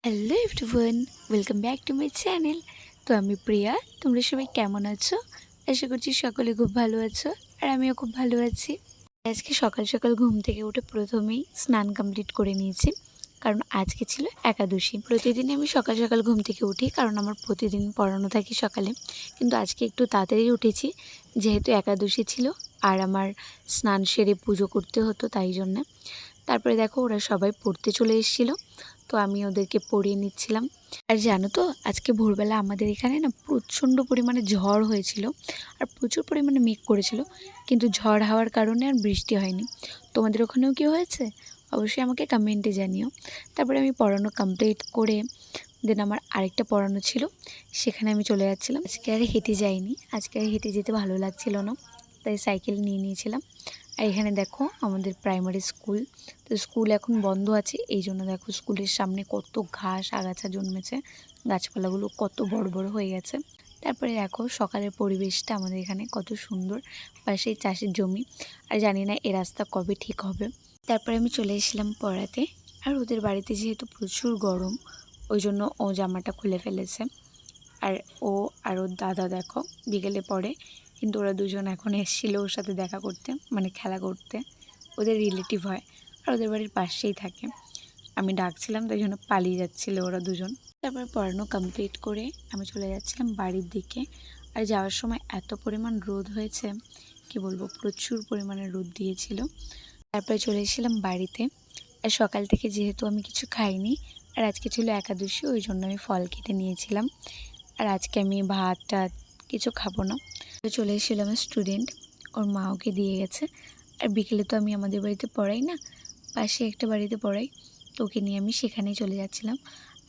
Hello everyone, welcome back to my channel. তো আমি প্রিয়া। তোমরা সবাই কেমন আছো? আশা করছি সকলে খুব ভালো আছো, আর আমিও খুব ভালো আছি। আজকে সকাল সকাল ঘুম থেকে উঠে প্রথমেই স্নান কমপ্লিট করে নিয়েছি, কারণ আজকে ছিল একাদশী। প্রতিদিন আমি সকাল সকাল ঘুম থেকে উঠি, কারণ আমার প্রতিদিন পড়ানো থাকে সকালে। কিন্তু আজকে একটু তাড়াতাড়ি উঠেছি, যেহেতু একাদশী ছিল আর আমার স্নান সেরে পুজো করতে হতো, তাই জন্যে। তারপরে দেখো ওরা সবাই পড়তে চলে এসেছিলো, তো আমি ওদেরকে পড়িয়ে নিচ্ছিলাম। আর জানো তো, আজকে ভোরবেলা আমাদের এখানে না প্রচণ্ড পরিমাণে ঝড় হয়েছিল, আর প্রচুর পরিমাণে মেঘ করেছিল, কিন্তু ঝড় হওয়ার কারণে আর বৃষ্টি হয়নি। তোমাদের ওখানেও কি হয়েছে? অবশ্যই আমাকে কমেন্টে জানিও। তারপরে আমি পড়ানো কমপ্লিট করে দেন আমার আরেকটা পড়ানো ছিল, সেখানে আমি চলে যাচ্ছিলাম। আজকে আর হেঁটে যাইনি, আজকে আর হেঁটে যেতে ভালো লাগছিল না, তাই সাইকেল নিয়ে নিয়েছিলাম। আর এখানে দেখো আমাদের প্রাইমারি স্কুল, তো স্কুল এখন বন্ধ আছে, এই জন্য দেখো স্কুলের সামনে কত ঘাস আগাছা জন্মেছে, গাছপালাগুলো কত বড় বড় হয়ে গেছে। তারপরে দেখো সকালের পরিবেশটা আমাদের এখানে কত সুন্দর, পাশেই চাষের জমি। আর জানি না এ রাস্তা কবে ঠিক হবে। তারপরে আমি চলে এসেছিলাম পড়াতে, আর ওদের বাড়িতে যেহেতু প্রচুর গরম, ওই জন্য ও জামাটা খুলে ফেলেছে। আর ও আর ওর দাদা দেখো বিকেলে পড়ে, কিন্তু ওরা দুজন এখন এসেছিল ওর সাথে দেখা করতে, মানে খেলা করতে। ওদের রিলেটিভ হয়, আর ওদের বাড়ির পাশেই থাকে। আমি ডাকছিলাম, তাই জন্য পালিয়ে যাচ্ছিলো ওরা দুজন। তারপর পড়ানো কমপ্লিট করে আমি চলে যাচ্ছিলাম বাড়ির দিকে। আর যাওয়ার সময় এত পরিমাণ রোদ হয়েছে, কি বলবো, প্রচুর পরিমাণে রোদ দিয়েছিল। তারপরে চলে এসেছিলাম বাড়িতে। আর সকাল থেকে যেহেতু আমি কিছু খাইনি, আর আজকে ছিল একাদশী, ওই জন্য আমি ফল কেটে নিয়েছিলাম। আর আজকে আমি ভাত টাত কিছু খাবো না। তো চলে এসেছিল আমার স্টুডেন্ট, ওর মা ওকে দিয়ে গেছে। আর বিকেলে তো আমি আমাদের বাড়িতে পড়াই না, পাশে একটা বাড়িতে পড়াই, তো ওকে নিয়ে আমি সেখানেই চলে যাচ্ছিলাম।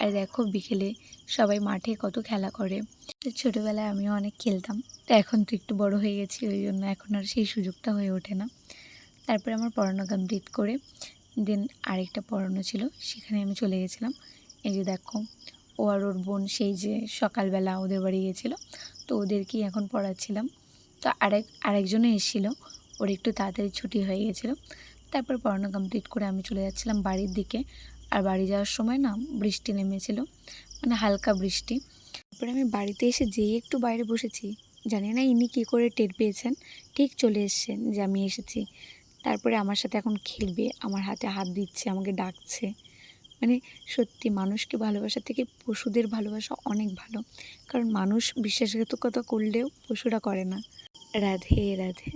আর দেখো বিকেলে সবাই মাঠে কত খেলা করে। তো ছোটোবেলায় আমিও অনেক খেলতাম, তো এখন তো একটু বড় হয়ে গেছি, ওই জন্য এখন আর সেই সুযোগটা হয়ে ওঠে না। তারপরে আমার পড়ানো কমপ্লিট করে দেন আরেকটা পড়ানো ছিল, সেখানে আমি চলে গেছিলাম। এই যে দেখো ও আর ওর বোন সেই যে সকালবেলা ওদের বাড়ি গিয়েছিলো, তো ওদেরকেই এখন পড়াচ্ছিলাম। তো আরেকজনে এসেছিলো, ওর একটু তাড়াতাড়ি ছুটি হয়ে গেছিলো। তারপর পড়ানো কমপ্লিট করে আমি চলে যাচ্ছিলাম বাড়ির দিকে। আর বাড়ি যাওয়ার সময় না বৃষ্টি নেমেছিল, মানে হালকা বৃষ্টি। তারপরে আমি বাড়িতে এসে যেই একটু বাইরে বসেছি, জানি না ইনি কী করে টের পেয়েছেন, ঠিক চলে এসেছেন যে আমি এসেছি। তারপরে আমার সাথে এখন খেলবে, আমার হাতে হাত দিচ্ছে, আমাকে ডাকছে। মানে সত্যি মানুষকে ভালোবাসার থেকে পশুদের ভালোবাসা অনেক ভালো, কারণ মানুষ বিশ্বাসঘাতকতা করলেও পশুরা করে না। রাধে রাধে।